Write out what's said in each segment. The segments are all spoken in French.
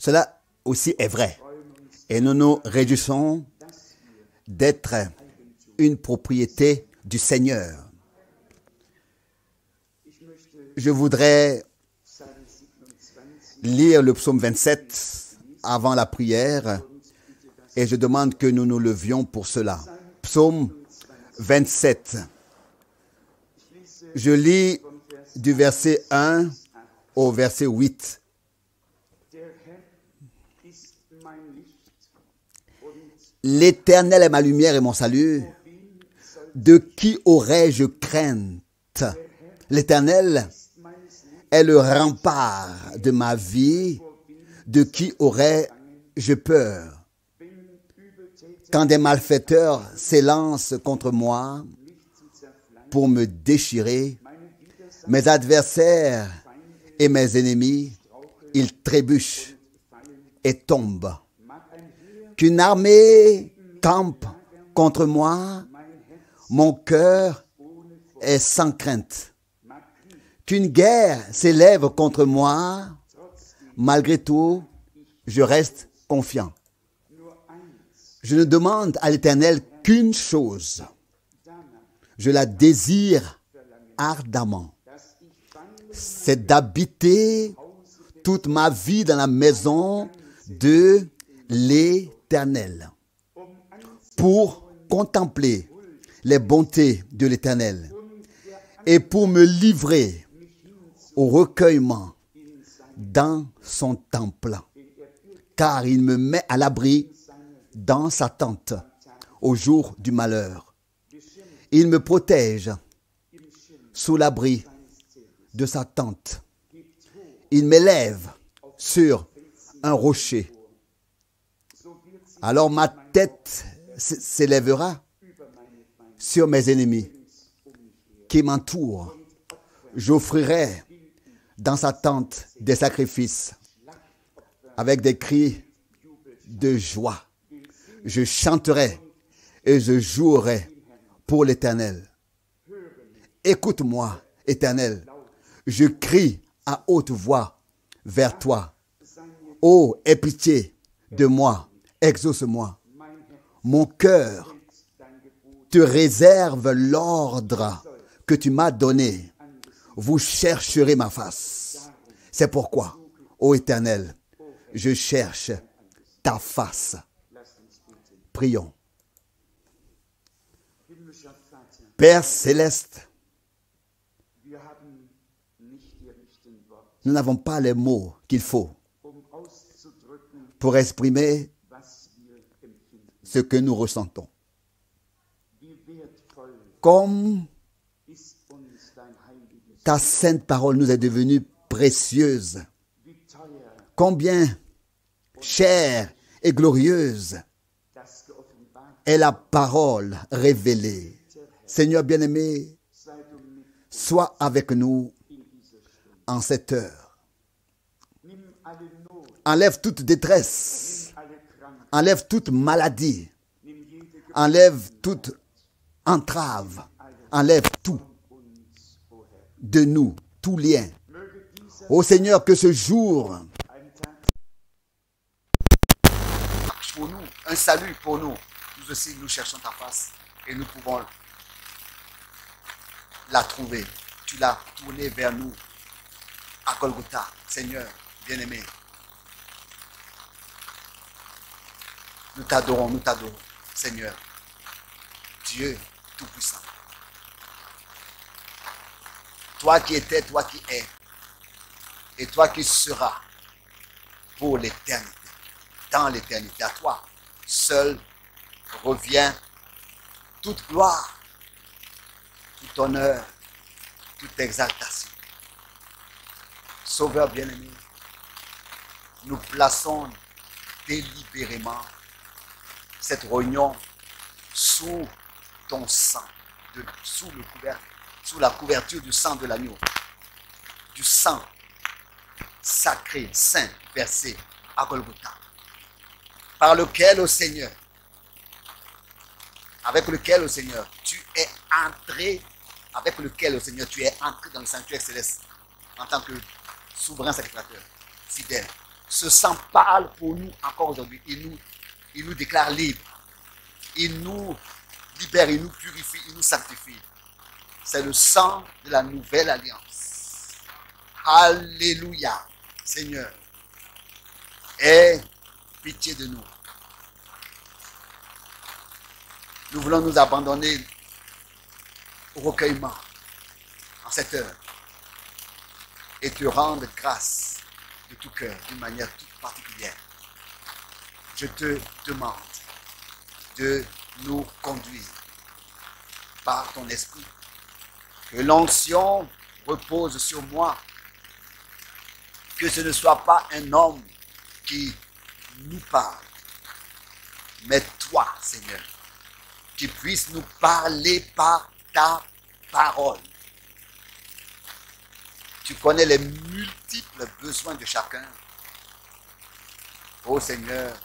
Cela aussi est vrai. Et nous nous réjouissons d'être une propriété du Seigneur. Je voudrais lire le psaume 27 avant la prière et je demande que nous nous levions pour cela. Psaume 27. Je lis du verset 1 au verset 8. L'Éternel est ma lumière et mon salut. De qui aurais-je crainte? L'Éternel est le rempart de ma vie. De qui aurais-je peur? Quand des malfaiteurs s'élancent contre moi pour me déchirer, mes adversaires et mes ennemis, ils trébuchent et tombent. Qu'une armée campe contre moi, mon cœur est sans crainte. Qu'une guerre s'élève contre moi, malgré tout, je reste confiant. Je ne demande à l'Éternel qu'une chose. Je la désire ardemment. C'est d'habiter toute ma vie dans la maison de l'Éternel pour contempler les bontés de l'Éternel et pour me livrer au recueillement dans son temple, car il me met à l'abri dans sa tente au jour du malheur. Il me protège sous l'abri de sa tente. Il m'élève sur un rocher. Alors ma tête s'élèvera sur mes ennemis qui m'entourent. J'offrirai dans sa tente des sacrifices avec des cris de joie. Je chanterai et je jouerai pour l'Éternel. Écoute-moi, Éternel. Je crie à haute voix vers toi. Oh, aie pitié de moi, exauce-moi. Mon cœur te réserve l'ordre que tu m'as donné. Vous chercherez ma face. C'est pourquoi, ô Éternel, je cherche ta face. Prions. Père céleste, nous n'avons pas les mots qu'il faut pour exprimer ce que nous ressentons. Comme ta sainte parole nous est devenue précieuse, combien chère et glorieuse est la parole révélée. Seigneur bien-aimé, sois avec nous en cette heure. Enlève toute détresse, enlève toute maladie, enlève toute entrave, enlève tout de nous, tout lien. Ô Seigneur, que ce jour, pour nous, un salut pour nous. Nous aussi, nous cherchons ta face et nous pouvons la trouver. Tu l'as tournée vers nous à Golgotha, Seigneur bien-aimé. Nous t'adorons, Seigneur, Dieu Tout-Puissant. Toi qui étais, toi qui es, et toi qui seras pour l'éternité, dans l'éternité. À toi seul revient toute gloire, tout honneur, toute exaltation. Sauveur bien-aimé, nous plaçons délibérément cette réunion sous ton sang, sous la couverture du sang de l'agneau, du sang sacré, saint, versé à Golgotha, par lequel, ô Seigneur, avec lequel, ô Seigneur, tu es entré dans le sanctuaire céleste en tant que souverain sacrificateur, fidèle. ce sang parle pour nous encore aujourd'hui. Il nous déclare libres. Il nous libère, il nous purifie, il nous sanctifie. C'est le sang de la nouvelle alliance. Alléluia, Seigneur. Aie pitié de nous. Nous voulons nous abandonner au recueillement en cette heure et te rendre grâce de tout cœur, d'une manière toute particulière. Je te demande de nous conduire par ton esprit. Que l'onction repose sur moi. Que ce ne soit pas un homme qui nous parle, mais toi, Seigneur, qui puisse nous parler par ta parole. Tu connais les multiples besoins de chacun. Oh Seigneur,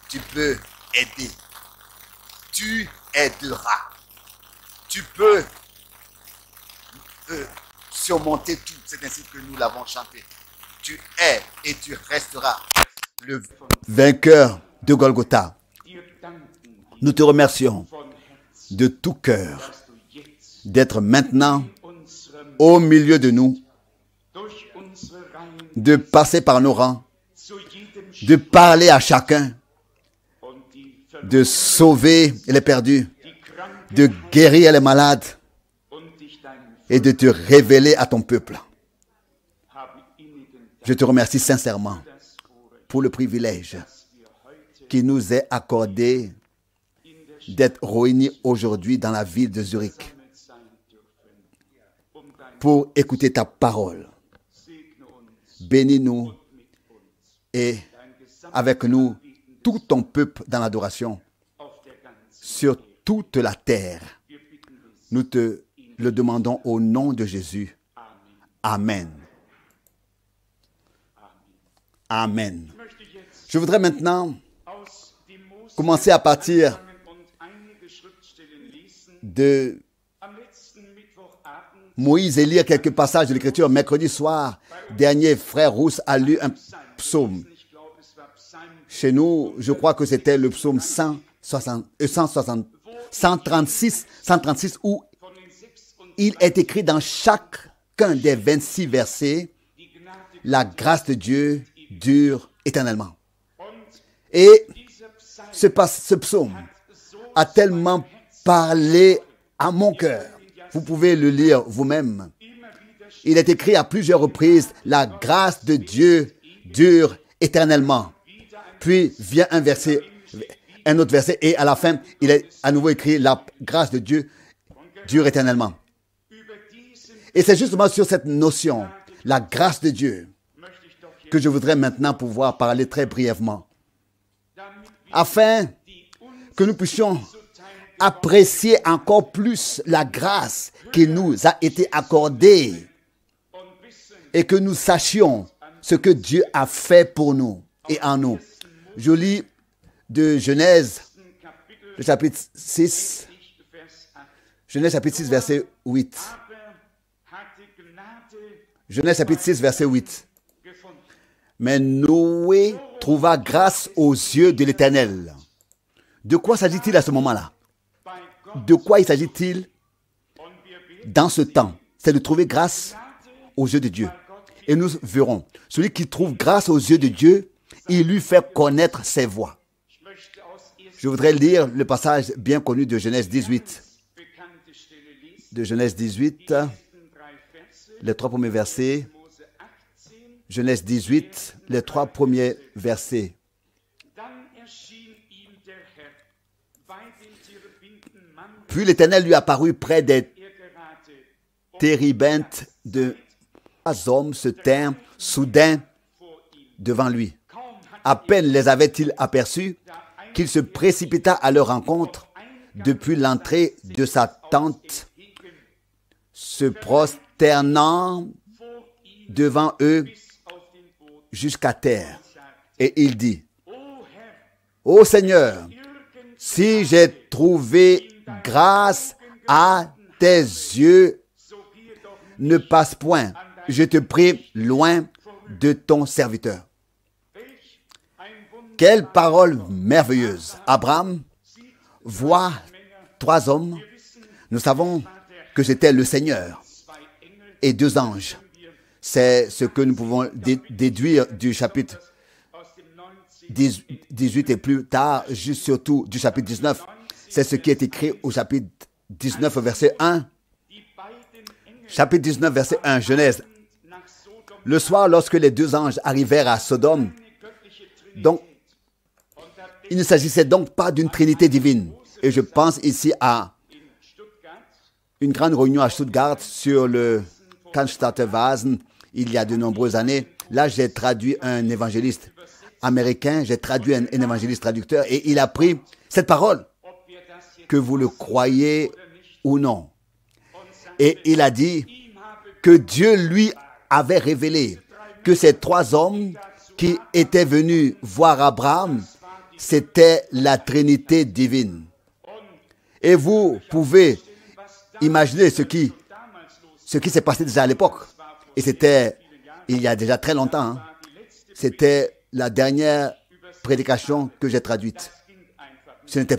tu peux aider. Tu aideras. Tu peux surmonter tout. C'est ainsi que nous l'avons chanté. Tu es et tu resteras le vainqueur de Golgotha. Nous te remercions de tout cœur d'être maintenant au milieu de nous, de passer par nos rangs, de parler à chacun, de sauver les perdus, de guérir les malades et de te révéler à ton peuple. Je te remercie sincèrement pour le privilège qui nous est accordé d'être réunis aujourd'hui dans la ville de Zurich pour écouter ta parole. Bénis-nous et avec nous tout ton peuple dans l'adoration sur toute la terre. Nous te le demandons au nom de Jésus. Amen. Amen. Je voudrais maintenant commencer à partir de Moïse et lire quelques passages de l'Écriture. Mercredi soir dernier, frère Rousse a lu un psaume. Chez nous, je crois que c'était le psaume 136 où il est écrit dans chacun des 26 versets, la grâce de Dieu dure éternellement. Et ce psaume a tellement parlé à mon cœur. Vous pouvez le lire vous-même. Il est écrit à plusieurs reprises, la grâce de Dieu dure éternellement. Puis vient un autre verset, et à la fin, il est à nouveau écrit, la grâce de Dieu dure éternellement. Et c'est justement sur cette notion, la grâce de Dieu, que je voudrais maintenant pouvoir parler très brièvement, afin que nous puissions apprécier encore plus la grâce qui nous a été accordée et que nous sachions ce que Dieu a fait pour nous et en nous. Je lis de Genèse, le chapitre 6, Genèse chapitre 6, verset 8. Genèse chapitre 6, verset 8. Mais Noé trouva grâce aux yeux de l'Éternel. De quoi s'agit-il à ce moment-là? De quoi il s'agit-il dans ce temps? C'est de trouver grâce aux yeux de Dieu. Et nous verrons, celui qui trouve grâce aux yeux de Dieu, il lui fait connaître ses voies. Je voudrais lire le passage bien connu de Genèse 18. De Genèse 18, les 3 premiers versets. Genèse 18, les 3 premiers versets. Puis l'Éternel lui apparut près des térébintes de 3 hommes se tinrent soudain devant lui. À peine les avait-il aperçus qu'il se précipita à leur rencontre depuis l'entrée de sa tente, se prosternant devant eux jusqu'à terre. Et il dit, ô Seigneur, si j'ai trouvé grâce à tes yeux, ne passe point, je te prie, loin de ton serviteur. Quelle parole merveilleuse. Abraham voit 3 hommes. Nous savons que c'était le Seigneur et 2 anges. C'est ce que nous pouvons déduire du chapitre 18 et plus tard, juste surtout du chapitre 19. C'est ce qui est écrit au chapitre 19, verset 1. Chapitre 19, verset 1, Genèse. Le soir, lorsque les 2 anges arrivèrent à Sodome, donc, il ne s'agissait donc pas d'une trinité divine. Et je pense ici à une grande réunion à Stuttgart sur le Cannstatter Vasen, il y a de nombreuses années. Là, j'ai traduit un évangéliste américain, j'ai traduit un évangéliste traducteur, et il a pris cette parole, que vous le croyez ou non. Et il a dit que Dieu lui avait révélé que ces 3 hommes qui étaient venus voir Abraham, c'était la Trinité divine. Et vous pouvez imaginer ce qui s'est passé déjà à l'époque. Et c'était il y a déjà très longtemps. Hein. C'était la dernière prédication que j'ai traduite. Ce n'était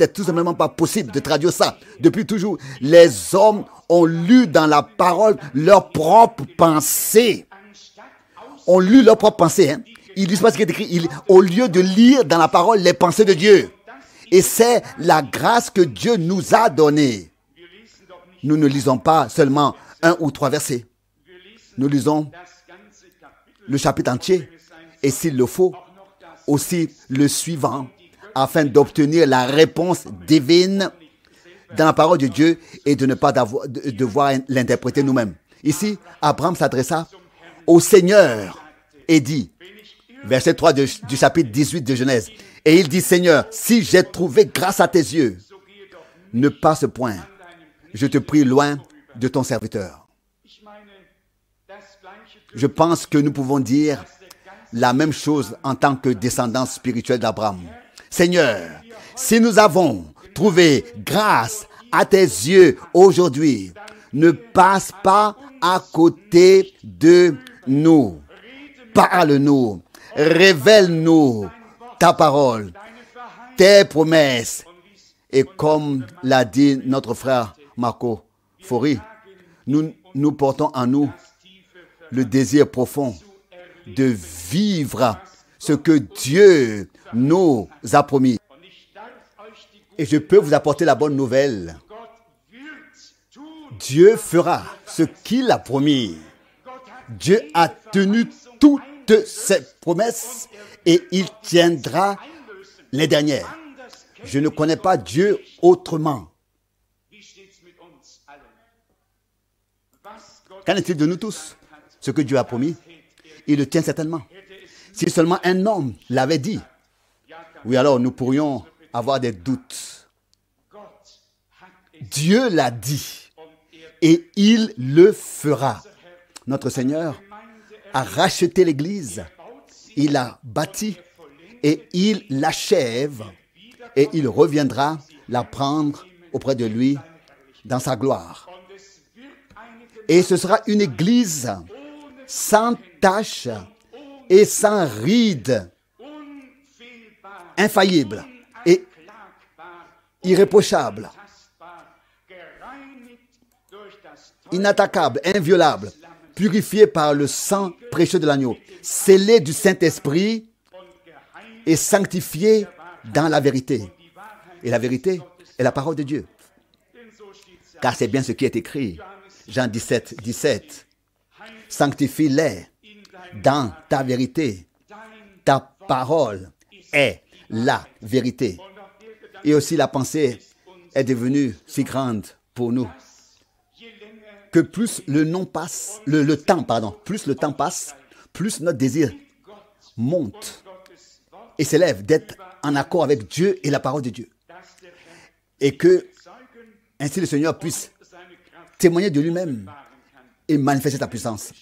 tout simplement pas possible de traduire ça. Depuis toujours, les hommes ont lu dans la parole leurs propres pensées. On lit leurs propres pensées. Hein. Ils disent pas ce qui est écrit. Au lieu de lire dans la parole les pensées de Dieu. Et c'est la grâce que Dieu nous a donnée. Nous ne lisons pas seulement 1 ou 3 versets. Nous lisons le chapitre entier. Et s'il le faut, aussi le suivant, afin d'obtenir la réponse divine dans la parole de Dieu et de ne pas devoir l'interpréter nous-mêmes. Ici, Abraham s'adressa au Seigneur et dit, verset 3 du chapitre 18 de Genèse, et il dit, Seigneur, si j'ai trouvé grâce à tes yeux, ne passe point, je te prie loin de ton serviteur. Je pense que nous pouvons dire la même chose en tant que descendants spirituels d'Abraham. Seigneur, si nous avons trouvé grâce à tes yeux aujourd'hui, ne passe pas à côté de nous. Parle-nous, révèle-nous ta parole, tes promesses. Et comme l'a dit notre frère Marco Fori, nous portons en nous le désir profond de vivre ce que Dieu nous a promis. Et je peux vous apporter la bonne nouvelle. Dieu fera ce qu'il a promis. Dieu a tenu toutes ses promesses et il tiendra les dernières. Je ne connais pas Dieu autrement. Qu'en est-il de nous tous? Ce que Dieu a promis, il le tient certainement. Si seulement un homme l'avait dit, oui, alors nous pourrions avoir des doutes. Dieu l'a dit et il le fera. Notre Seigneur a racheté l'Église, il a bâti et il l'achève et il reviendra la prendre auprès de lui dans sa gloire. Et ce sera une Église sans tache et sans ride, infaillible et irréprochable, inattaquable, inviolable, purifié par le sang précieux de l'agneau, scellé du Saint-Esprit et sanctifié dans la vérité. Et la vérité est la parole de Dieu. Car c'est bien ce qui est écrit. Jean 17, 17. Sanctifie-les dans ta vérité. Ta parole est la vérité. Et aussi la pensée est devenue si grande pour nous que plus plus le temps passe, plus notre désir monte et s'élève d'être en accord avec Dieu et la parole de Dieu. Et que ainsi le Seigneur puisse témoigner de lui-même et manifester sa puissance.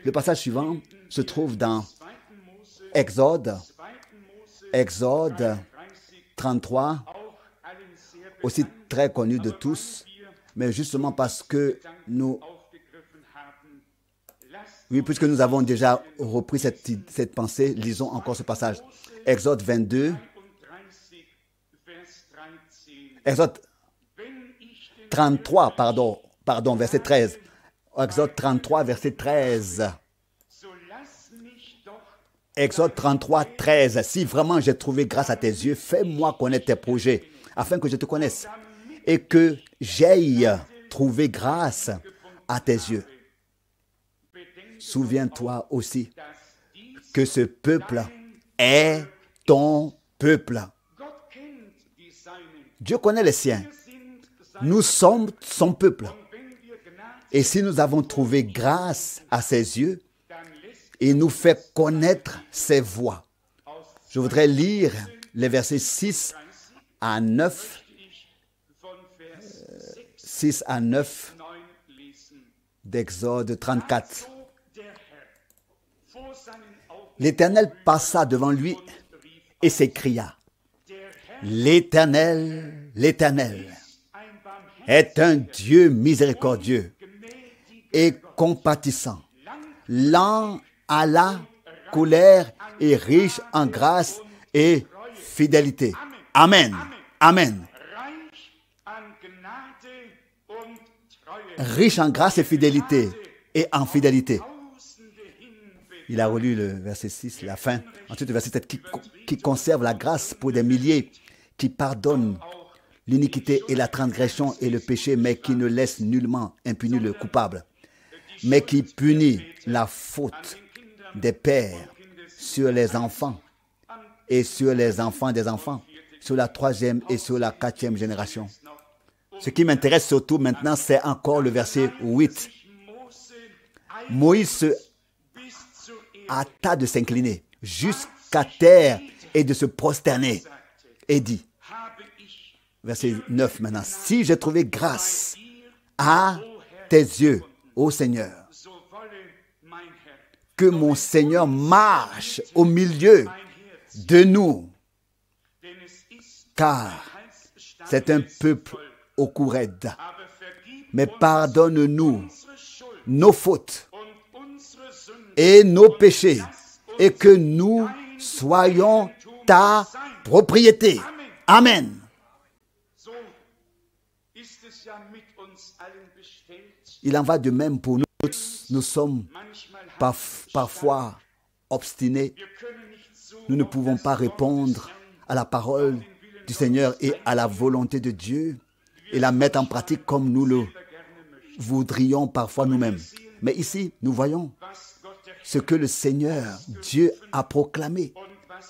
Le passage suivant se trouve dans Exode 33, aussi très connu de tous, mais justement parce que nous Oui, puisque nous avons déjà repris cette pensée, lisons encore ce passage. Exode 22, Exode 33, pardon, verset 13. Exode 33, verset 13. Exode 33, 13. Si vraiment j'ai trouvé grâce à tes yeux, fais-moi connaître tes projets, afin que je te connaisse et que j'aille trouver grâce à tes yeux. Souviens-toi aussi que ce peuple est ton peuple. Dieu connaît les siens. Nous sommes son peuple. Et si nous avons trouvé grâce à ses yeux, il nous fait connaître ses voies. Je voudrais lire les versets 6 à 9. 6 à 9 d'Exode 34. L'Éternel passa devant lui et s'écria: L'Éternel, l'Éternel est un Dieu miséricordieux et compatissant, lent à la colère et riche en grâce et fidélité. Amen. Amen. Riche en grâce et fidélité et en fidélité. Il a relu le verset 6, la fin. Ensuite, le verset 7, qui conserve la grâce pour des milliers, qui pardonne l'iniquité et la transgression et le péché, mais qui ne laisse nullement impuni le coupable, mais qui punit la faute des pères sur les enfants et sur les enfants des enfants, sur la 3e et sur la 4e génération. Ce qui m'intéresse surtout maintenant, c'est encore le verset 8. Moïse se hâta de s'incliner jusqu'à terre et de se prosterner et dit, verset 9 maintenant, si j'ai trouvé grâce à tes yeux, ô Seigneur, que mon Seigneur marche au milieu de nous, car c'est un peuple au cou raide. Mais pardonne-nous nos fautes et nos péchés, et que nous soyons ta propriété. Amen. Il en va de même pour nous. Nous sommes parfois obstinés. Nous ne pouvons pas répondre à la parole du Seigneur et à la volonté de Dieu et la mettre en pratique comme nous le voudrions parfois nous-mêmes. Mais ici, nous voyons ce que le Seigneur, Dieu, a proclamé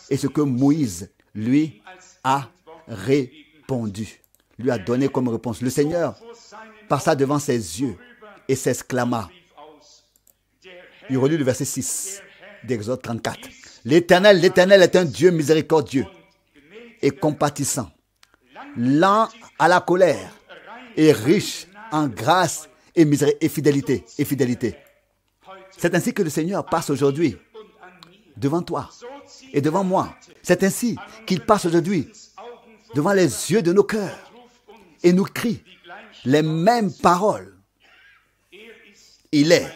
et ce que Moïse, lui, a répondu, lui a donné comme réponse. Le Seigneur passa devant ses yeux et s'exclama. Il relit le verset 6 d'Exode 34. L'Éternel, l'Éternel est un Dieu miséricordieux et compatissant, lent à la colère et riche en grâce et fidélité. C'est ainsi que le Seigneur passe aujourd'hui devant toi et devant moi. C'est ainsi qu'il passe aujourd'hui devant les yeux de nos cœurs et nous crie les mêmes paroles. Il est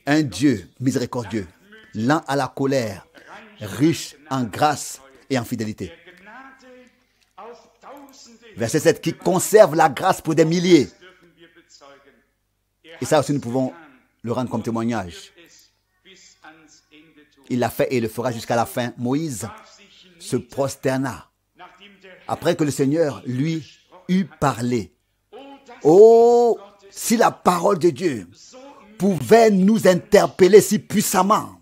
un Dieu miséricordieux, lent à la colère, riche en grâce et en fidélité. Verset 7, qui conserve la grâce pour des milliers. Et ça aussi, nous pouvons le rendre comme témoignage. Il l'a fait et il le fera jusqu'à la fin. Moïse se prosterna après que le Seigneur lui eut parlé. Oh, si la parole de Dieu pouvait nous interpeller si puissamment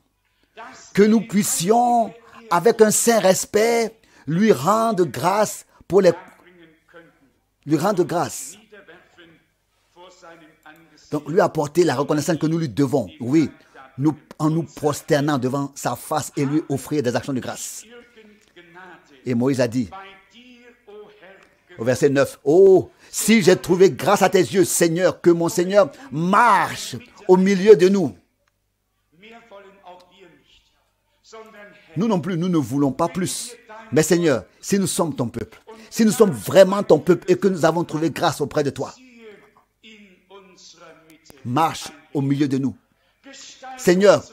que nous puissions, avec un saint respect, lui rendre grâce lui rendre grâce. Donc, lui apporter la reconnaissance que nous lui devons. Oui, en nous prosternant devant sa face et lui offrir des actions de grâce. Et Moïse a dit, au verset 9, « Oh, si j'ai trouvé grâce à tes yeux, Seigneur, que mon Seigneur marche au milieu de nous. » Nous non plus, nous ne voulons pas plus. Mais Seigneur, si nous sommes ton peuple, si nous sommes vraiment ton peuple et que nous avons trouvé grâce auprès de toi, marche au milieu de nous. Seigneur,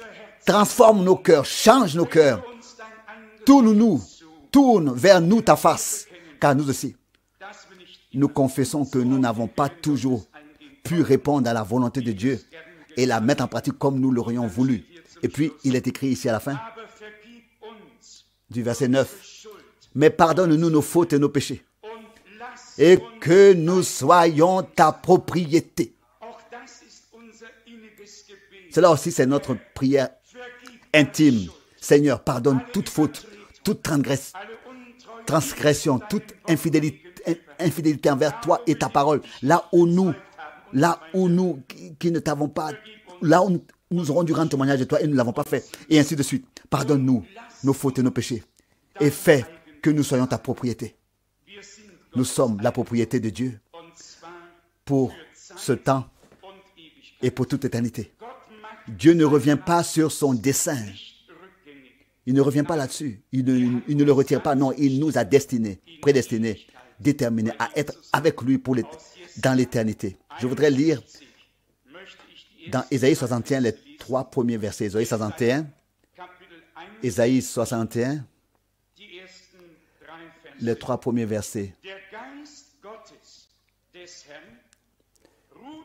transforme nos cœurs, change nos cœurs. Tourne vers nous ta face, car nous aussi, nous confessons que nous n'avons pas toujours pu répondre à la volonté de Dieu et la mettre en pratique comme nous l'aurions voulu. Et puis, il est écrit ici à la fin du verset 9. Mais pardonne-nous nos fautes et nos péchés, et que nous soyons ta propriété. Cela aussi, c'est notre prière intime. Seigneur, pardonne toute faute, toute transgression, toute infidélité envers toi et ta parole. Là où nous qui ne t'avons pas, là où nous aurons dû rendre témoignage de toi et nous ne l'avons pas fait. Et ainsi de suite. Pardonne-nous nos fautes et nos péchés. Et fais que nous soyons ta propriété. Nous sommes la propriété de Dieu pour ce temps et pour toute éternité. Dieu ne revient pas sur son dessein. Il ne revient pas là-dessus. Il ne le retire pas. Non, il nous a destinés, prédestinés, déterminés à être avec lui dans l'éternité. Je voudrais lire dans Ésaïe 61 les 3 premiers versets. Ésaïe 61, les 3 premiers versets.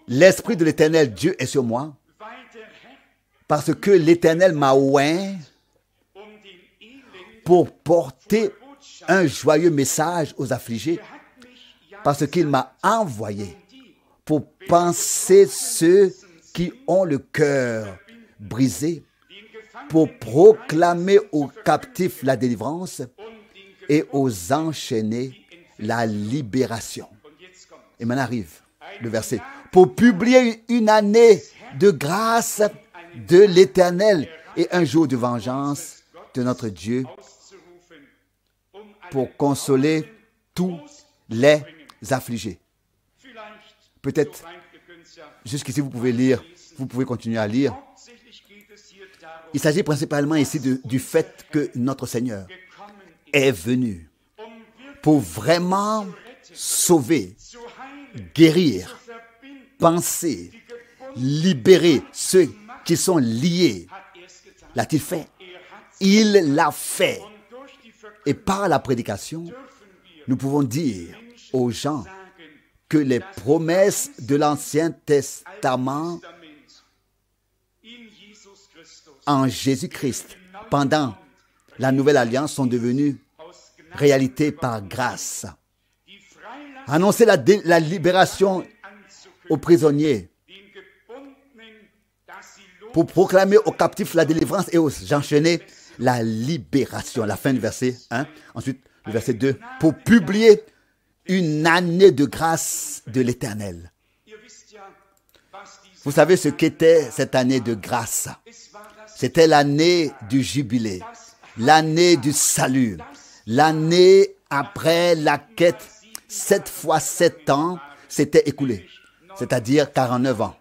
L'Esprit de l'Éternel, Dieu est sur moi, parce que l'Éternel m'a oint pour porter un joyeux message aux affligés, parce qu'il m'a envoyé pour panser ceux qui ont le cœur brisé, pour proclamer aux captifs la délivrance et aux enchaînés la libération. Et maintenant arrive le verset. Pour publier une année de grâce de l'Éternel et un jour de vengeance de notre Dieu, pour consoler tous les affligés. Peut-être, jusqu'ici, vous pouvez lire, vous pouvez continuer à lire. Il s'agit principalement ici du fait que notre Seigneur est venu pour vraiment sauver, guérir, penser, libérer ceux qui sont liés. L'a-t-il fait? Il l'a fait. Et par la prédication, nous pouvons dire aux gens que les promesses de l'Ancien Testament en Jésus-Christ, pendant la Nouvelle Alliance, sont devenues réalité par grâce. Annoncer la libération aux prisonniers, pour proclamer aux captifs la délivrance et aux enchaînés la libération. La fin du verset 1. Ensuite, le verset 2. Pour publier une année de grâce de l'Éternel. Vous savez ce qu'était cette année de grâce? C'était l'année du jubilé, l'année du salut, l'année après laquelle 7 fois 7 ans s'étaient écoulés, c'est-à-dire 49 ans.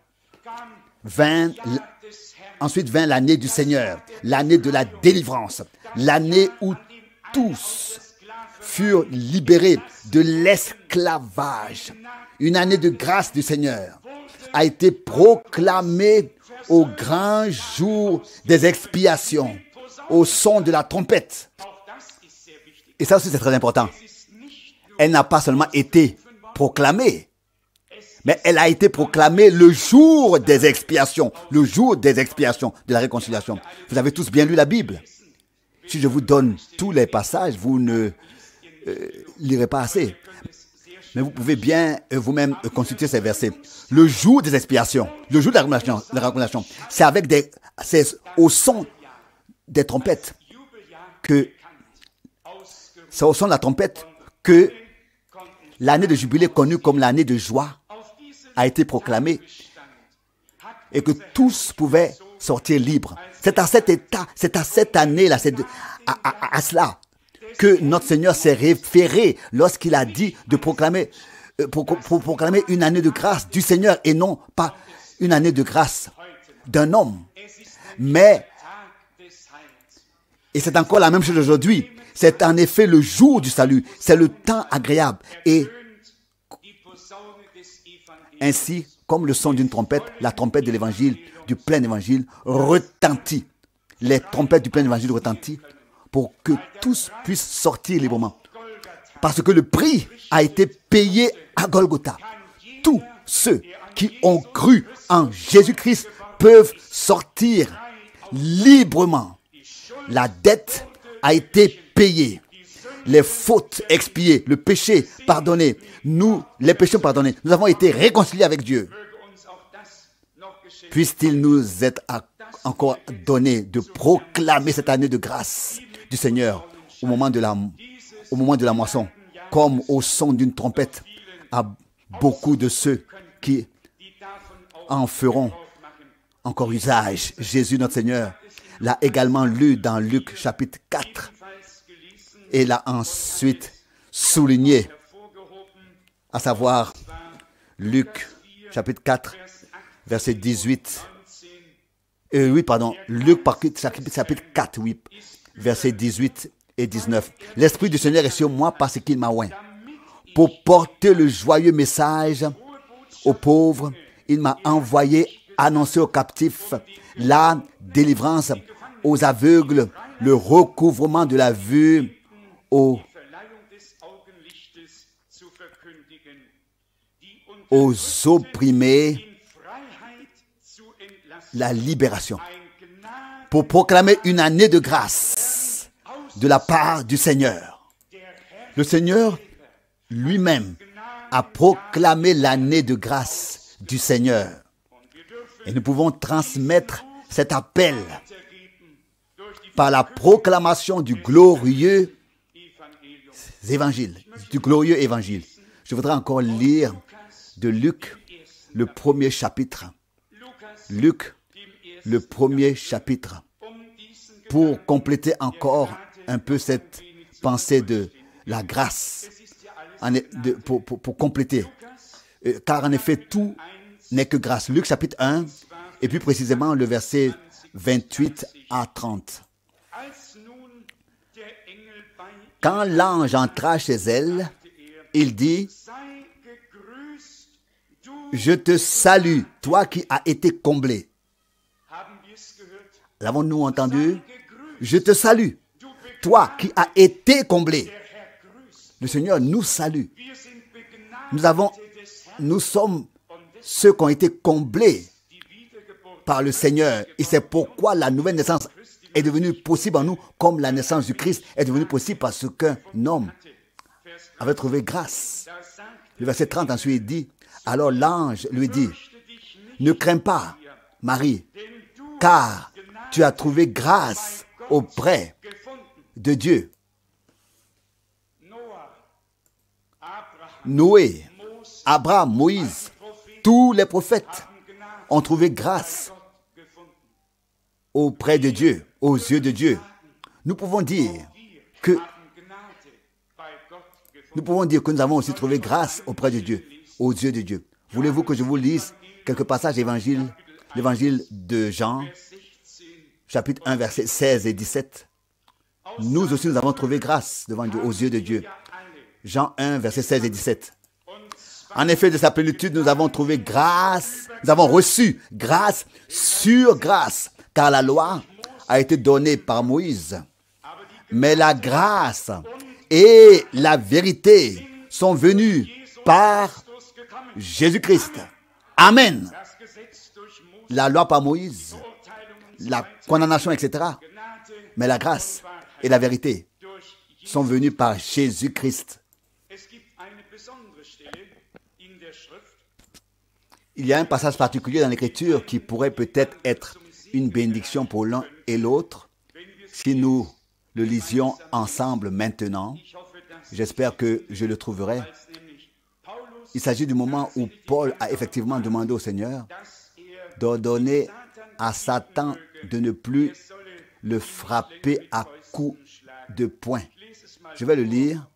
Ensuite vint l'année du Seigneur, l'année de la délivrance, l'année où tous furent libérés de l'esclavage. Une année de grâce du Seigneur a été proclamée au grand jour des expiations, au son de la trompette. Et ça aussi c'est très important. Elle n'a pas seulement été proclamée, mais elle a été proclamée le jour des expiations, le jour des expiations de la réconciliation. Vous avez tous bien lu la Bible. Si je vous donne tous les passages, vous ne lirez pas assez. Mais vous pouvez bien vous-même consulter ces versets. Le jour des expiations, le jour de la réconciliation, c'est au son des trompettes c'est au son de la trompette que l'année de jubilé connue comme l'année de joie a été proclamée et que tous pouvaient sortir libres. C'est à cet état, c'est à cette année-là, à cela que notre Seigneur s'est référé lorsqu'il a dit de proclamer, pour proclamer une année de grâce du Seigneur et non pas une année de grâce d'un homme. Mais, et c'est encore la même chose aujourd'hui, c'est en effet le jour du salut, c'est le temps agréable. Et ainsi comme le son d'une trompette, la trompette de l'évangile, du plein évangile, retentit. Les trompettes du plein évangile retentissent pour que tous puissent sortir librement. Parce que le prix a été payé à Golgotha. Tous ceux qui ont cru en Jésus-Christ peuvent sortir librement. La dette a été payée. Les fautes expiées, le péché pardonné, les péchés pardonnés, nous avons été réconciliés avec Dieu. Puisse-t-il nous être encore donné de proclamer cette année de grâce du Seigneur au moment de la moisson, comme au son d'une trompette, à beaucoup de ceux qui en feront encore usage. Jésus notre Seigneur l'a également lu dans Luc chapitre 4 et l'a ensuite souligné, à savoir Luc chapitre 4 verset 18. Luc chapitre 4, oui, versets 18 et 19. L'Esprit du Seigneur est sur moi parce qu'il m'a oint. Pour porter le joyeux message aux pauvres, il m'a envoyé annoncer aux captifs la délivrance, aux aveugles, le recouvrement de la vue, aux opprimés, la libération, pour proclamer une année de grâce de la part du Seigneur. Le Seigneur lui-même a proclamé l'année de grâce du Seigneur. Et nous pouvons transmettre cet appel par la proclamation du glorieux évangile. Je voudrais encore lire de Luc, le premier chapitre. Luc, le premier chapitre, pour compléter encore un peu cette pensée de la grâce, pour compléter. Car en effet, tout n'est que grâce. Luc chapitre 1, et puis précisément le verset 28 à 30. Quand l'ange entra chez elle, il dit: je te salue, toi qui as été comblé. L'avons-nous entendu? Je te salue, toi qui as été comblé. Le Seigneur nous salue. Nous sommes ceux qui ont été comblés par le Seigneur. Et c'est pourquoi la nouvelle naissance est devenue possible en nous, comme la naissance du Christ est devenue possible parce qu'un homme avait trouvé grâce. Le verset 30 ensuite dit: alors l'ange lui dit: ne crains pas, Marie, car tu as trouvé grâce auprès de Dieu. Noé, Abraham, Moïse, tous les prophètes ont trouvé grâce auprès de Dieu, aux yeux de Dieu. Nous pouvons dire que nous avons aussi trouvé grâce auprès de Dieu, aux yeux de Dieu. Voulez-vous que je vous lise quelques passages d'évangile, l'évangile de Jean, chapitre 1, versets 16 et 17. Nous aussi, nous avons trouvé grâce devant Dieu, aux yeux de Dieu. Jean 1, versets 16 et 17. En effet, de sa plénitude, nous avons trouvé grâce, nous avons reçu grâce sur grâce, car la loi a été donnée par Moïse. Mais la grâce et la vérité sont venues par Jésus-Christ. Amen. La loi par Moïse, la condamnation, etc. Mais la grâce et la vérité sont venues par Jésus-Christ. Il y a un passage particulier dans l'Écriture qui pourrait peut-être être une bénédiction pour l'un et l'autre si nous le lisions ensemble maintenant. J'espère que je le trouverai. Il s'agit du moment où Paul a effectivement demandé au Seigneur d'ordonner à Satan de ne plus le frapper à coups de poing. Je vais le lire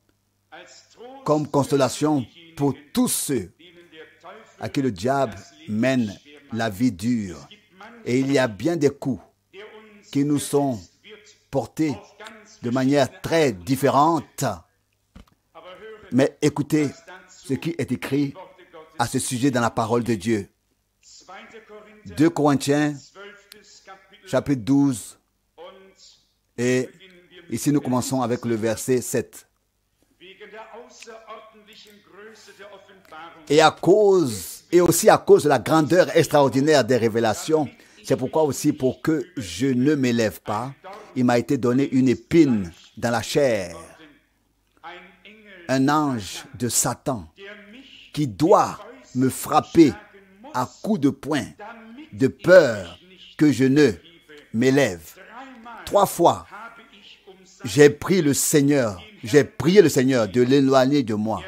comme consolation pour tous ceux à qui le diable mène la vie dure. Et il y a bien des coups qui nous sont portés de manière très différente. Mais écoutez ce qui est écrit à ce sujet dans la parole de Dieu. 2 Corinthiens, chapitre 12. Et ici, nous commençons avec le verset 7. Et aussi à cause de la grandeur extraordinaire des révélations, c'est pourquoi aussi, pour que je ne m'élève pas, il m'a été donné une épine dans la chair, un ange de Satan qui doit me frapper à coups de poing, de peur que je ne m'élève. 3 fois, j'ai prié le Seigneur de l'éloigner de moi.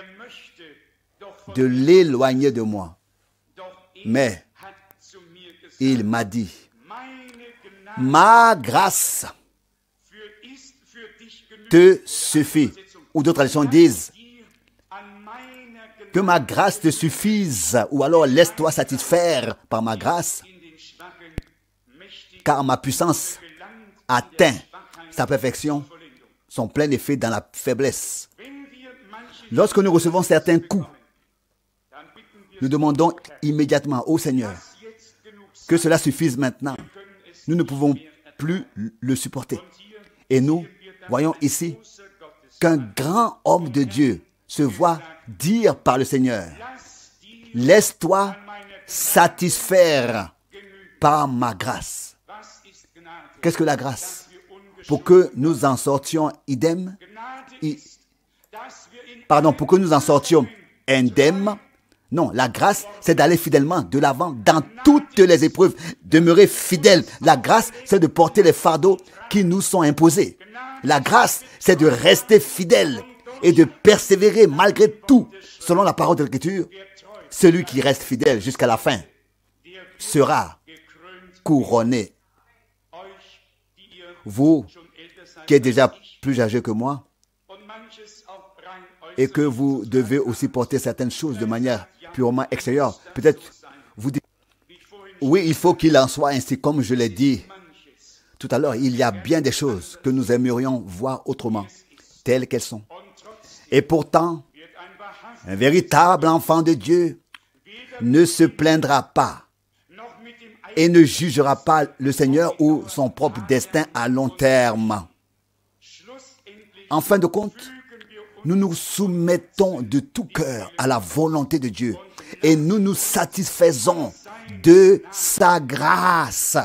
De l'éloigner de moi. Mais il m'a dit, ma grâce te suffit. Ou d'autres traductions disent, que ma grâce te suffise, ou alors laisse-toi satisfaire par ma grâce, car ma puissance atteint sa perfection, son plein effet dans la faiblesse. Lorsque nous recevons certains coups, nous demandons immédiatement au Seigneur que cela suffise maintenant. Nous ne pouvons plus le supporter. Et nous voyons ici qu'un grand homme de Dieu se voit dire par le Seigneur, laisse-toi satisfaire par ma grâce. Qu'est-ce que la grâce? Pour que nous en sortions pour que nous en sortions indemnes. Non, la grâce, c'est d'aller fidèlement de l'avant dans toutes les épreuves, demeurer fidèle. La grâce, c'est de porter les fardeaux qui nous sont imposés. La grâce, c'est de rester fidèle et de persévérer malgré tout. Selon la parole de l'Écriture, celui qui reste fidèle jusqu'à la fin sera couronné. Vous, qui êtes déjà plus âgés que moi, et que vous devez aussi porter certaines choses de manière purement extérieure, peut-être vous dites, oui, il faut qu'il en soit ainsi, comme je l'ai dit tout à l'heure. Il y a bien des choses que nous aimerions voir autrement, telles qu'elles sont. Et pourtant, un véritable enfant de Dieu ne se plaindra pas et ne jugera pas le Seigneur ou son propre destin à long terme. En fin de compte, nous nous soumettons de tout cœur à la volonté de Dieu et nous nous satisfaisons de sa grâce,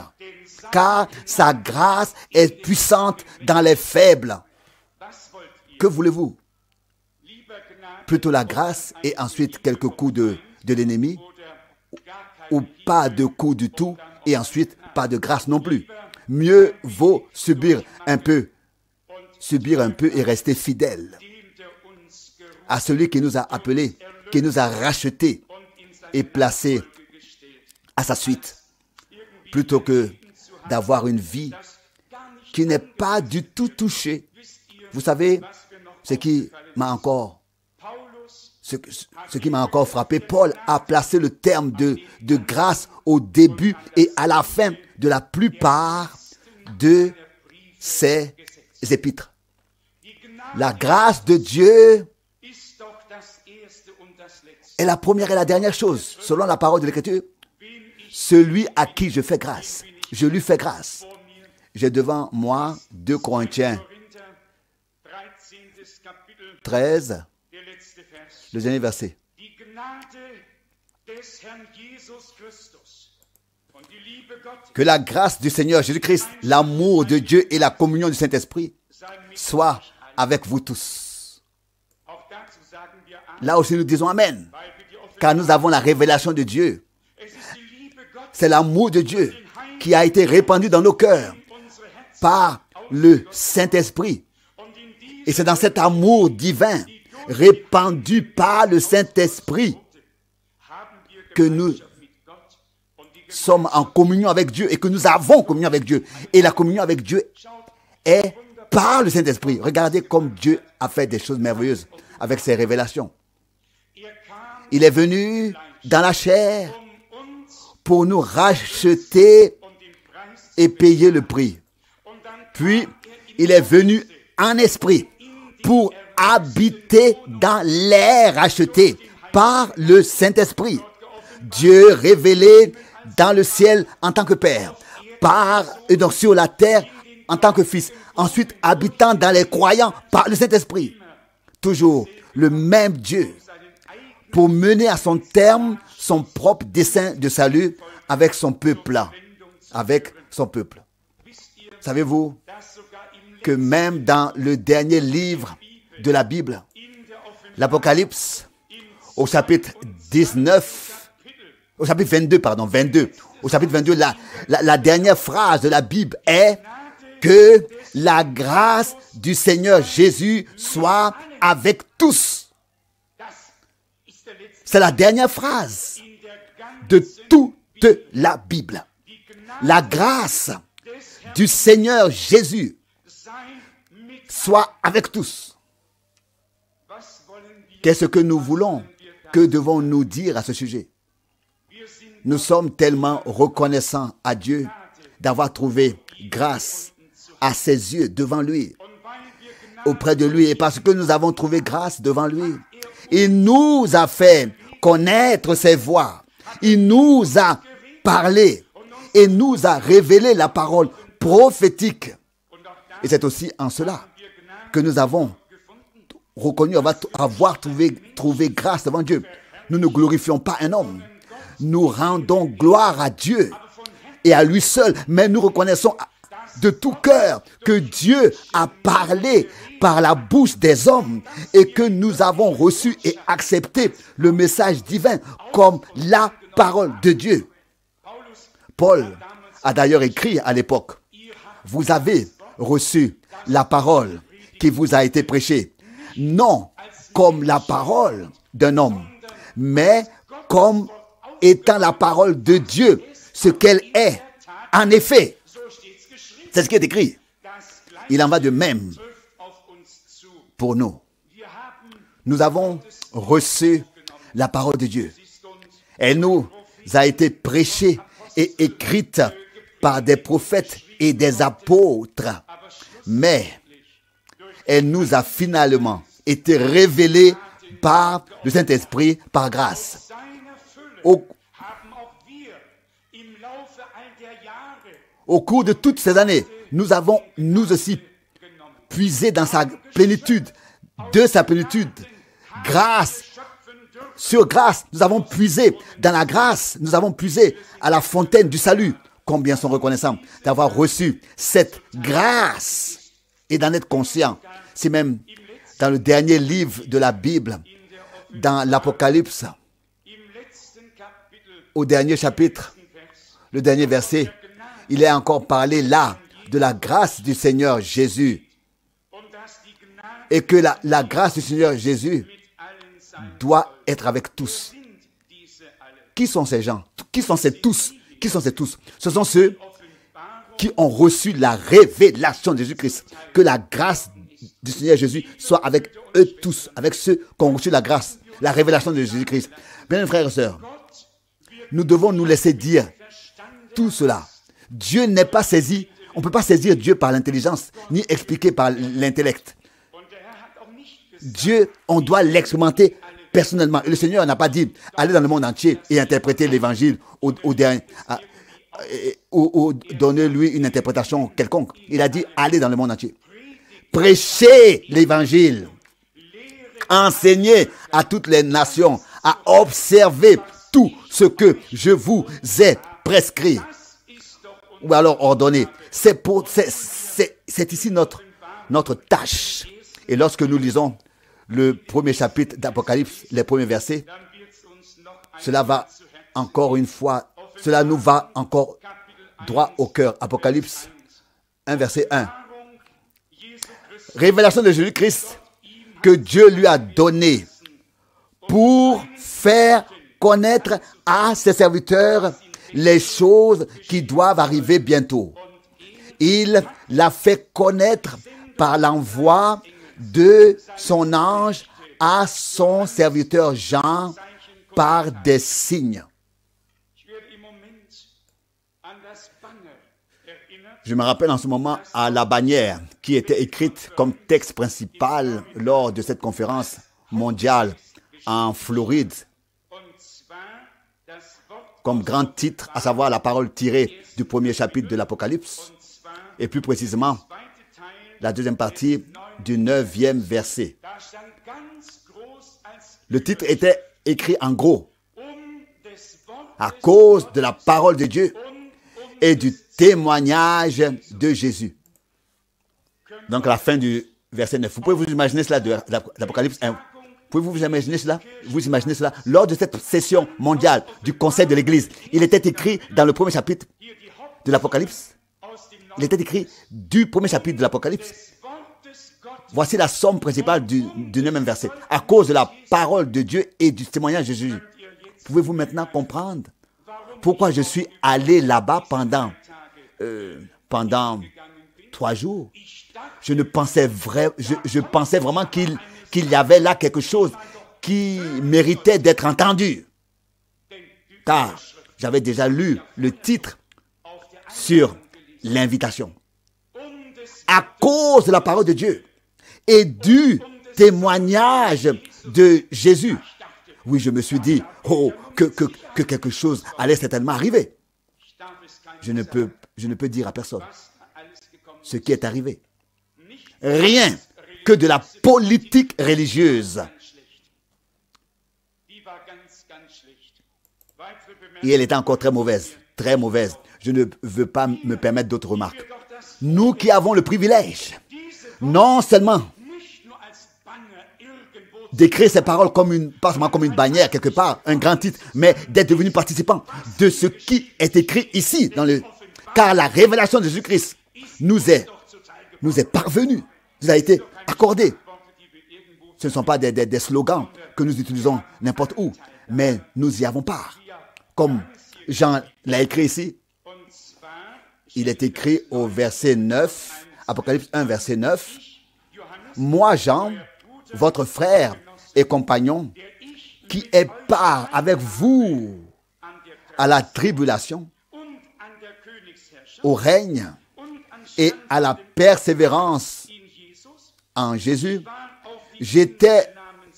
car sa grâce est puissante dans les faibles. Que voulez-vous? Plutôt la grâce et ensuite quelques coups de l'ennemi, ou pas de coups du tout et ensuite pas de grâce non plus. Mieux vaut subir un peu et rester fidèle à celui qui nous a appelés, qui nous a rachetés et placés à sa suite, plutôt que d'avoir une vie qui n'est pas du tout touchée. Vous savez, ce qui m'a encore frappé, Paul a placé le terme de grâce au début et à la fin de la plupart de ses épîtres. La grâce de Dieu est la première et la dernière chose, selon la parole de l'Écriture. Celui à qui je fais grâce, je lui fais grâce. J'ai devant moi 2 Corinthiens 13, le dernier verset. Que la grâce du Seigneur Jésus-Christ, l'amour de Dieu et la communion du Saint-Esprit soient avec vous tous. Là aussi nous disons Amen, car nous avons la révélation de Dieu. C'est l'amour de Dieu qui a été répandu dans nos cœurs par le Saint-Esprit. Et c'est dans cet amour divin répandu par le Saint-Esprit que nous sommes en communion avec Dieu et que nous avons communion avec Dieu. Et la communion avec Dieu est par le Saint-Esprit. Regardez comme Dieu a fait des choses merveilleuses avec ses révélations. Il est venu dans la chair pour nous racheter et payer le prix. Puis, il est venu en esprit pour habiter dans l'air racheté par le Saint-Esprit. Dieu révélé dans le ciel en tant que Père, et donc sur la terre en tant que Fils, ensuite habitant dans les croyants par le Saint-Esprit. Toujours le même Dieu pour mener à son terme son propre dessein de salut avec son peuple. Avec son peuple. Savez-vous que même dans le dernier livre de la Bible, l'Apocalypse, au chapitre 22, au chapitre 22, la dernière phrase de la Bible est que la grâce du Seigneur Jésus soit avec tous. C'est la dernière phrase de toute la Bible. La grâce du Seigneur Jésus soit avec tous. Qu'est-ce que nous voulons? Que devons-nous dire à ce sujet? Nous sommes tellement reconnaissants à Dieu d'avoir trouvé grâce à ses yeux devant lui, auprès de lui. Et parce que nous avons trouvé grâce devant lui, il nous a fait connaître ses voies. Il nous a parlé et nous a révélé la parole prophétique. Et c'est aussi en cela que nous avons reconnu avoir trouvé grâce devant Dieu. Nous ne glorifions pas un homme. Nous rendons gloire à Dieu et à lui seul. Mais nous reconnaissons de tout cœur que Dieu a parlé par la bouche des hommes et que nous avons reçu et accepté le message divin comme la parole de Dieu. Paul a d'ailleurs écrit à l'époque: vous avez reçu la parole qui vous a été prêchée, non comme la parole d'un homme, mais comme étant la parole de Dieu, ce qu'elle est. En effet, c'est ce qui est écrit. Il en va de même pour nous. Nous avons reçu la parole de Dieu. Elle nous a été prêchée et écrite par des prophètes et des apôtres. Mais elle nous a finalement été révélée par le Saint-Esprit, par grâce. Au cours de toutes ces années, nous avons, nous aussi, puisé dans sa plénitude, de sa plénitude, grâce sur grâce. Nous avons puisé dans la grâce, nous avons puisé à la fontaine du salut. Combien sont reconnaissants d'avoir reçu cette grâce et d'en être conscients. C'est même dans le dernier livre de la Bible, dans l'Apocalypse, au dernier chapitre, le dernier verset, il est encore parlé là de la grâce du Seigneur Jésus. Et que la grâce du Seigneur Jésus doit être avec tous. Qui sont ces gens? Qui sont ces tous? Qui sont ces tous? Ce sont ceux qui ont reçu la révélation de Jésus-Christ. Que la grâce du Seigneur Jésus soit avec eux tous, avec ceux qui ont reçu la grâce, la révélation de Jésus-Christ. Bien, frères et sœurs, nous devons nous laisser dire tout cela. Dieu n'est pas saisi. On ne peut pas saisir Dieu par l'intelligence, ni expliquer par l'intellect. Dieu, on doit l'expérimenter personnellement. Et le Seigneur n'a pas dit, allez dans le monde entier et interpréter l'évangile ou donner-lui une interprétation quelconque. Il a dit, allez dans le monde entier. Prêchez l'évangile. Enseignez à toutes les nations à observer tout ce que je vous ai prescrit. Ou alors ordonné. C'est ici notre tâche. Et lorsque nous lisons le premier chapitre d'Apocalypse, les premiers versets, cela nous va encore droit au cœur. Apocalypse 1, verset 1. Révélation de Jésus-Christ que Dieu lui a donné pour faire connaître à ses serviteurs les choses qui doivent arriver bientôt. Il l'a fait connaître par l'envoi de son ange à son serviteur Jean par des signes. Je me rappelle en ce moment à la bannière qui était écrite comme texte principal lors de cette conférence mondiale en Floride. comme grand titre, à savoir la parole tirée du premier chapitre de l'Apocalypse, et plus précisément la deuxième partie du 9e verset. Le titre était écrit en gros, à cause de la parole de Dieu et du témoignage de Jésus. Donc, à la fin du verset 9. Vous pouvez vous imaginer cela de l'Apocalypse 1. Pouvez-vous vous imaginer cela? Vous imaginez cela? Lors de cette session mondiale du Conseil de l'Église, il était écrit dans le premier chapitre de l'Apocalypse. Il était écrit du premier chapitre de l'Apocalypse. Voici la somme principale du 9e verset. À cause de la parole de Dieu et du témoignage de Jésus. Pouvez-vous maintenant comprendre pourquoi je suis allé là-bas pendant 3 jours? Je pensais vraiment qu'il y avait là quelque chose qui méritait d'être entendu. Car j'avais déjà lu le titre sur l'invitation. À cause de la parole de Dieu et du témoignage de Jésus. Oui, je me suis dit, que quelque chose allait certainement arriver. Je ne peux dire à personne ce qui est arrivé. Rien que de la politique religieuse. Et elle était encore très mauvaise, très mauvaise. Je ne veux pas me permettre d'autres remarques. Nous qui avons le privilège, non seulement d'écrire ces paroles pas seulement comme une bannière quelque part, un grand titre, mais d'être devenu participant de ce qui est écrit ici, car la révélation de Jésus-Christ nous est parvenue, nous a été accordée. Ce ne sont pas des slogans que nous utilisons n'importe où, mais nous y avons part. Comme Jean l'a écrit ici, il est écrit au verset 9, Apocalypse 1, verset 9. Moi, Jean, votre frère et compagnon, qui est part avec vous à la tribulation, au règne et à la persévérance en Jésus, j'étais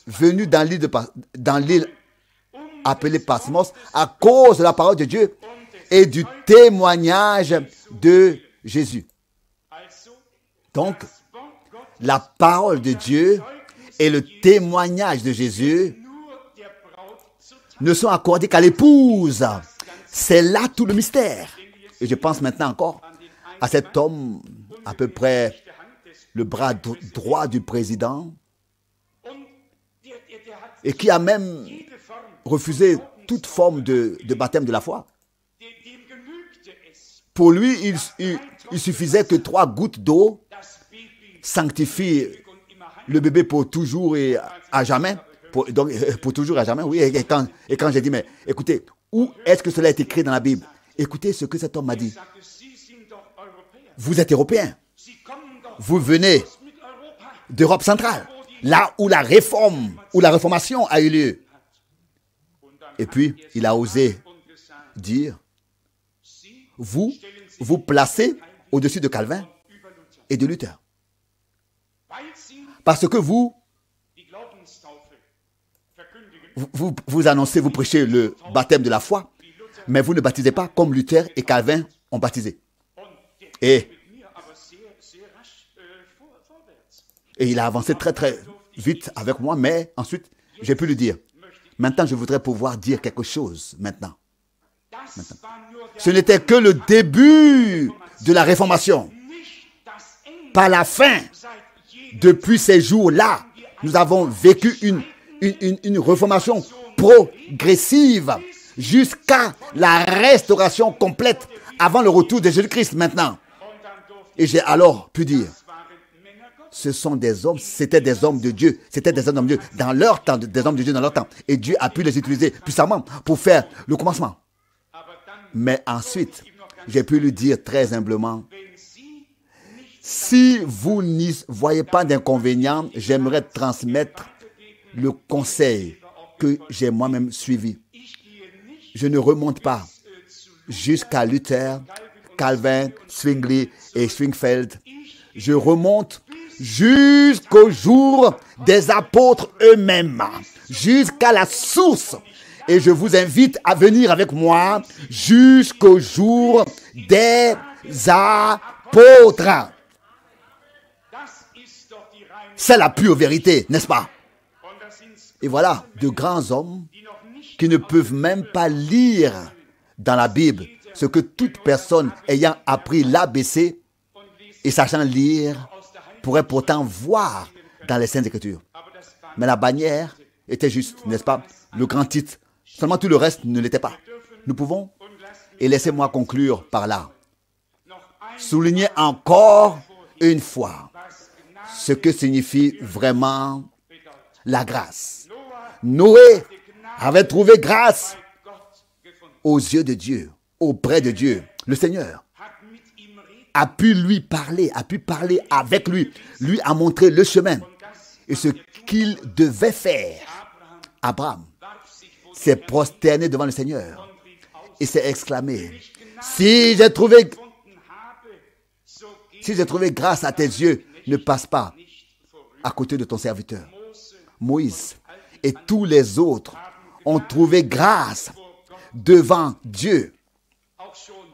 venu dans l'île appelée Patmos à cause de la parole de Dieu et du témoignage de Jésus. Donc, la parole de Dieu et le témoignage de Jésus ne sont accordés qu'à l'épouse. C'est là tout le mystère. Et je pense maintenant encore à cet homme, à peu près le bras droit du président, et qui a même refusé toute forme de baptême de la foi. Pour lui, il suffisait que 3 gouttes d'eau sanctifient le bébé pour toujours et à jamais. Pour toujours et à jamais, oui. Et quand j'ai dit, mais écoutez, où est-ce que cela est écrit dans la Bible? Écoutez ce que cet homme m'a dit. Vous êtes Européen. Vous venez d'Europe centrale, là où la réformation a eu lieu. Et puis, il a osé dire, vous placez au-dessus de Calvin et de Luther. Parce que vous annoncez, vous prêchez le baptême de la foi, mais vous ne baptisez pas comme Luther et Calvin ont baptisé. Et il a avancé très très vite avec moi, mais ensuite, j'ai pu lui dire, maintenant je voudrais pouvoir dire quelque chose maintenant. Ce n'était que le début de la réformation. Pas la fin. Depuis ces jours-là, nous avons vécu une réformation progressive jusqu'à la restauration complète avant le retour de Jésus-Christ maintenant. Et j'ai alors pu dire, ce sont des hommes, c'était des hommes de Dieu, c'était des hommes de Dieu dans leur temps, des hommes de Dieu dans leur temps. Et Dieu a pu les utiliser puissamment pour faire le commencement. Mais ensuite, j'ai pu lui dire très humblement, si vous n'y voyez pas d'inconvénient, j'aimerais transmettre le conseil que j'ai moi-même suivi. Je ne remonte pas jusqu'à Luther, Calvin, Zwingli et Zwingfeld. Je remonte jusqu'au jour des apôtres eux-mêmes, jusqu'à la source Et je vous invite à venir avec moi jusqu'au jour des apôtres. C'est la pure vérité, n'est-ce pas? Et voilà, de grands hommes qui ne peuvent même pas lire dans la Bible ce que toute personne ayant appris l'ABC et sachant lire pourrait pourtant voir dans les Saintes Écritures. Mais la bannière était juste, n'est-ce pas? Le grand titre. Seulement tout le reste ne l'était pas. Nous pouvons, et laissez-moi conclure par là, souligner encore une fois ce que signifie vraiment la grâce. Noé avait trouvé grâce aux yeux de Dieu, auprès de Dieu. Le Seigneur a pu lui parler, a pu parler avec lui, lui a montré le chemin et ce qu'il devait faire. Abraham s'est prosterné devant le Seigneur et s'est exclamé, si j'ai trouvé grâce à tes yeux, ne passe pas à côté de ton serviteur. Moïse et tous les autres ont trouvé grâce devant Dieu.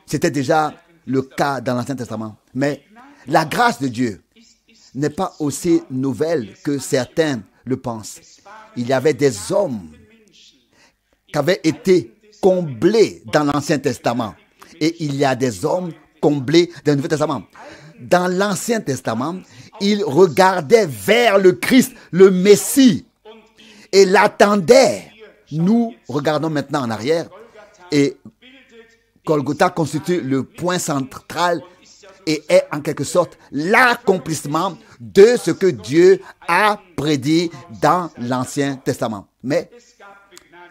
C'était déjà le cas dans l'Ancien Testament. Mais la grâce de Dieu n'est pas aussi nouvelle que certains le pensent. Il y avait des hommes qui avaient été comblés dans l'Ancien Testament. Et il y a des hommes comblés dans le Nouveau Testament. Dans l'Ancien Testament, ils regardaient vers le Christ, le Messie, et l'attendaient. Nous regardons maintenant en arrière et Golgotha constitue le point central et est en quelque sorte l'accomplissement de ce que Dieu a prédit dans l'Ancien Testament. Mais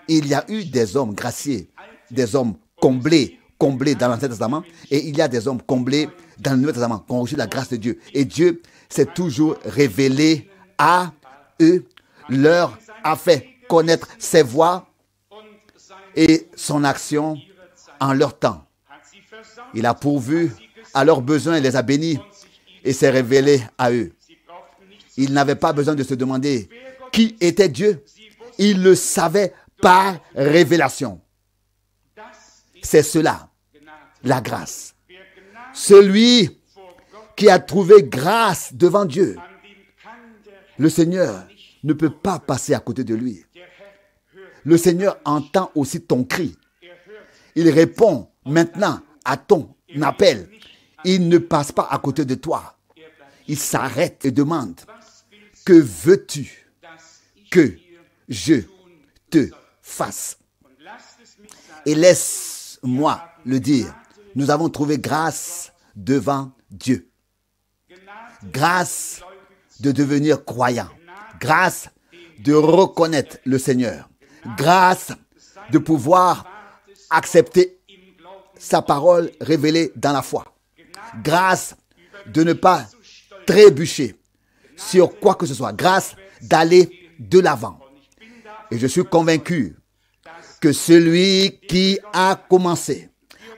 il y a eu des hommes graciés, des hommes comblés dans l'Ancien Testament, et il y a des hommes comblés dans le Nouveau Testament qui ont reçu la grâce de Dieu. Et Dieu s'est toujours révélé à eux, leur a fait connaître ses voies et son action en leur temps. Il a pourvu à leurs besoins et les a bénis et s'est révélé à eux. Ils n'avaient pas besoin de se demander qui était Dieu. Ils le savaient par révélation. C'est cela, la grâce. Celui qui a trouvé grâce devant Dieu, le Seigneur ne peut pas passer à côté de lui. Le Seigneur entend aussi ton cri. Il répond maintenant à ton appel. Il ne passe pas à côté de toi. Il s'arrête et demande, que veux-tu que je te fasse? Et laisse-moi le dire, nous avons trouvé grâce devant Dieu. Grâce de devenir croyant. Grâce de reconnaître le Seigneur. Grâce de pouvoir accepter sa parole révélée dans la foi. Grâce de ne pas trébucher sur quoi que ce soit. Grâce d'aller de l'avant. Et je suis convaincu que celui qui a commencé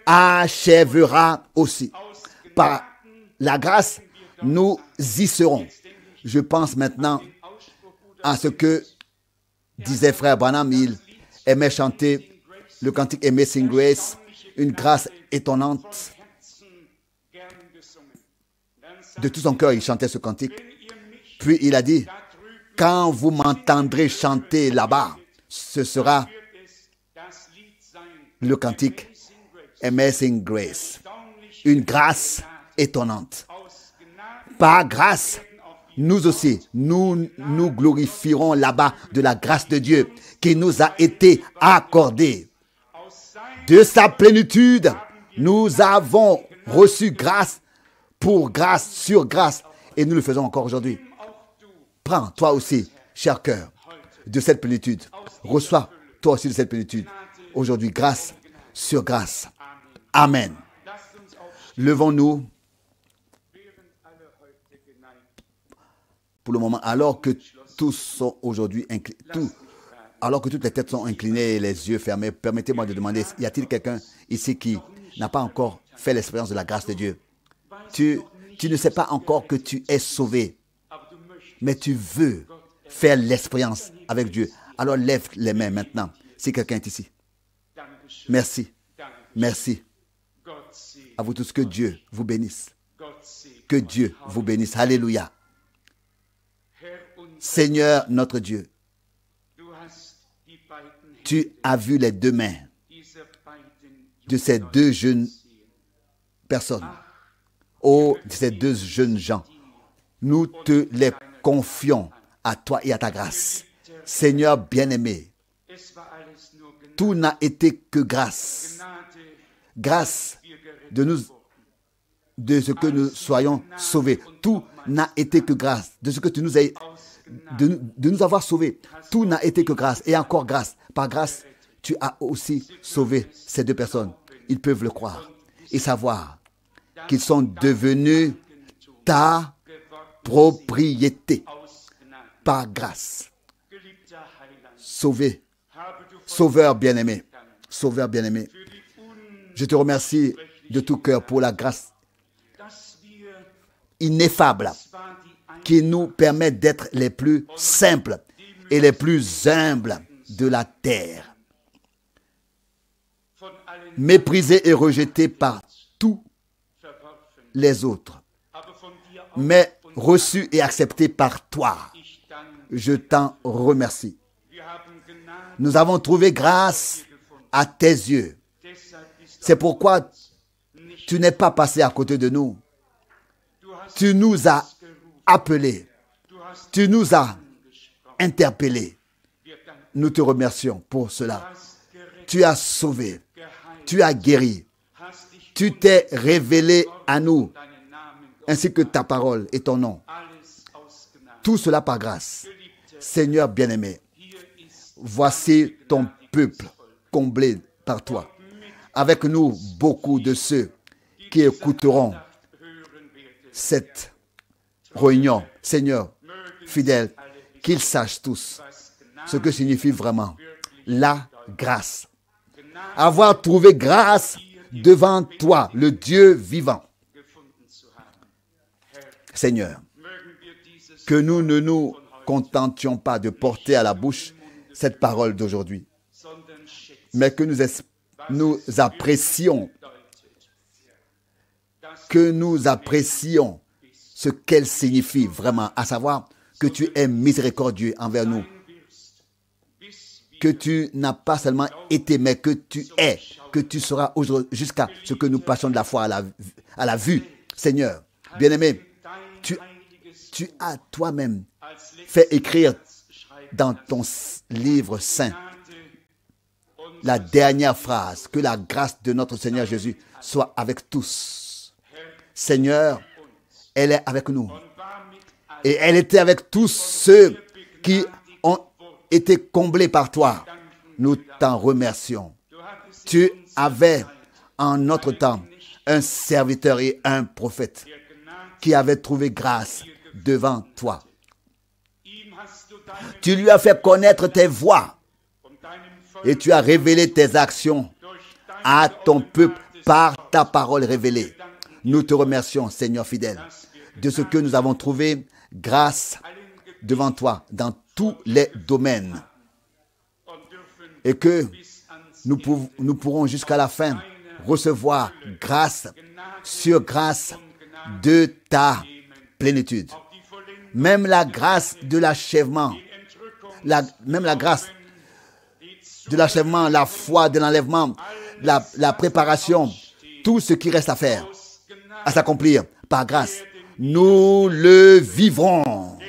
achèvera aussi. Par la grâce, nous y serons. Je pense maintenant à ce que disait frère Branham. Il aimait chanter le cantique Amazing Grace, une grâce étonnante. De tout son cœur, il chantait ce cantique. Puis il a dit, quand vous m'entendrez chanter là-bas, ce sera le cantique Amazing Grace, une grâce étonnante. Par grâce, nous aussi, nous nous glorifierons là-bas de la grâce de Dieu qui nous a été accordée. De sa plénitude, nous avons reçu grâce pour grâce sur grâce et nous le faisons encore aujourd'hui. Prends toi aussi, cher cœur, de cette plénitude. Reçois toi aussi de cette plénitude. Aujourd'hui, grâce sur grâce. Amen. Levons-nous pour le moment, alors que tous sont aujourd'hui inclinés, alors que toutes les têtes sont inclinées et les yeux fermés. Permettez-moi de demander, y a-t-il quelqu'un ici qui n'a pas encore fait l'expérience de la grâce de Dieu? Tu ne sais pas encore que tu es sauvé, mais tu veux faire l'expérience avec Dieu. Alors lève les mains maintenant. si quelqu'un est ici. Merci. Merci. À vous tous, que Dieu vous bénisse. Que Dieu vous bénisse. Alléluia. Seigneur notre Dieu, tu as vu les deux mains de ces deux jeunes personnes. Oh, de ces deux jeunes gens. Nous te les confions à toi et à ta grâce. Seigneur bien-aimé, tout n'a été que grâce. Grâce de ce que nous soyons sauvés. Tout n'a été que grâce. De ce que tu nous as, de nous avoir sauvés. Tout n'a été que grâce. Et encore grâce. Par grâce, tu as aussi sauvé ces deux personnes. Ils peuvent le croire et savoir qu'ils sont devenus ta propriété. Par grâce. Sauvé. Sauveur bien-aimé. Sauveur bien-aimé. Je te remercie de tout cœur pour la grâce ineffable qui nous permet d'être les plus simples et les plus humbles de la terre. Méprisés et rejetés par tous les autres, mais reçus et acceptés par toi. Je t'en remercie. Nous avons trouvé grâce à tes yeux. C'est pourquoi tu n'es pas passé à côté de nous. Tu nous as appelés. Tu nous as interpellés. Nous te remercions pour cela. Tu as sauvé. Tu as guéri. Tu t'es révélé à nous, ainsi que ta parole et ton nom. Tout cela par grâce. Seigneur bien-aimé, voici ton peuple comblé par toi. Avec nous, beaucoup de ceux qui écouteront cette réunion. Seigneur, fidèle, qu'ils sachent tous ce que signifie vraiment la grâce. Avoir trouvé grâce devant toi, le Dieu vivant. Seigneur, que nous ne nous contentions pas de porter à la bouche cette parole d'aujourd'hui, mais que nous apprécions ce qu'elle signifie vraiment, à savoir que tu es miséricordieux envers nous, que tu n'as pas seulement été, mais que tu es, que tu seras aujourd'hui jusqu'à ce que nous passions de la foi à la vue. Seigneur, bien-aimé, tu as toi-même fait écrire dans ton livre saint la dernière phrase, que la grâce de notre Seigneur Jésus soit avec tous. Seigneur, elle est avec nous. Et elle était avec tous ceux qui ont été comblés par toi. Nous t'en remercions. Tu avais en notre temps un serviteur et un prophète qui avait trouvé grâce devant toi. Tu lui as fait connaître tes voies et tu as révélé tes actions à ton peuple par ta parole révélée. Nous te remercions, Seigneur fidèle, de ce que nous avons trouvé grâce devant toi dans tous les domaines et que nous pourrons jusqu'à la fin recevoir grâce sur grâce de ta plénitude. Même la grâce de l'achèvement, même la grâce de l'achèvement, la foi de l'enlèvement, la préparation, tout ce qui reste à faire, à s'accomplir par grâce, nous le vivrons,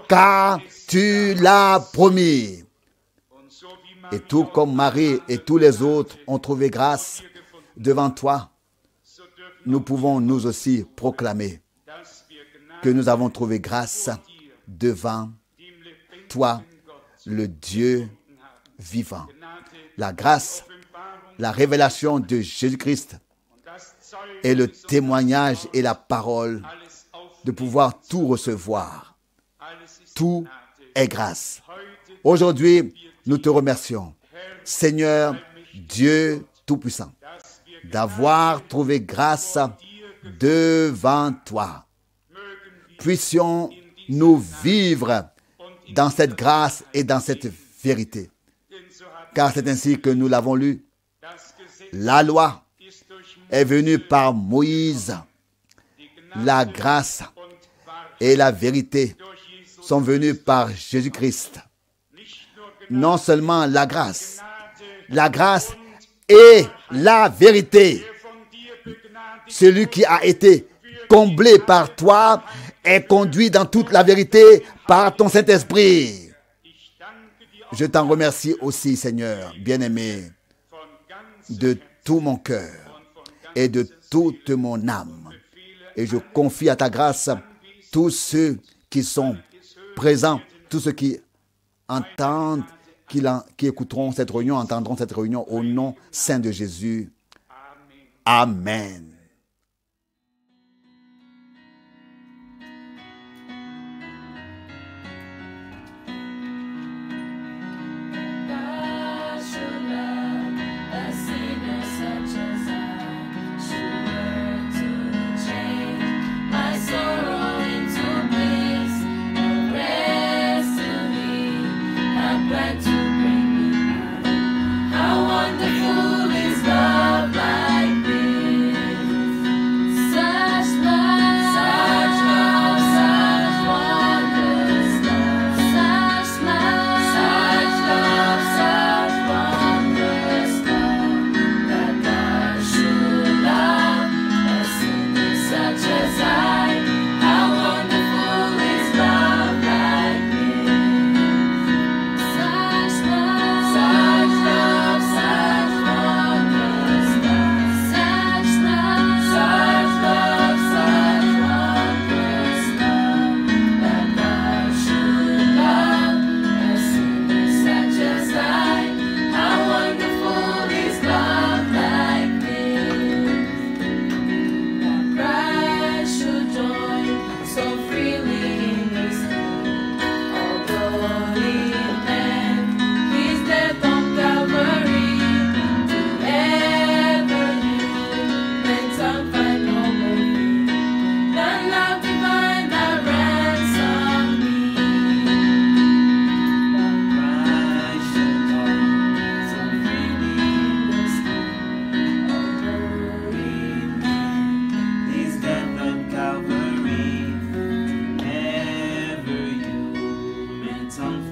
car tu l'as promis. Et tout comme Marie et tous les autres ont trouvé grâce devant toi, nous pouvons nous aussi proclamer que nous avons trouvé grâce devant toi, le Dieu vivant. La grâce, la révélation de Jésus-Christ et le témoignage et la parole de pouvoir tout recevoir. Tout est grâce. Aujourd'hui, nous te remercions, Seigneur Dieu Tout-Puissant, d'avoir trouvé grâce devant toi. Puissions-nous vivre dans cette grâce et dans cette vérité. Car c'est ainsi que nous l'avons lu. La loi est venue par Moïse. La grâce et la vérité sont venues par Jésus-Christ. Non seulement la grâce et la vérité. Celui qui a été comblé par toi est conduit dans toute la vérité par ton Saint-Esprit. Je t'en remercie aussi, Seigneur, bien-aimé, de tout mon cœur et de toute mon âme. Et je confie à ta grâce tous ceux qui sont présents, tous ceux qui entendent, qui écouteront cette réunion, entendront cette réunion au nom saint de Jésus. Amen. Some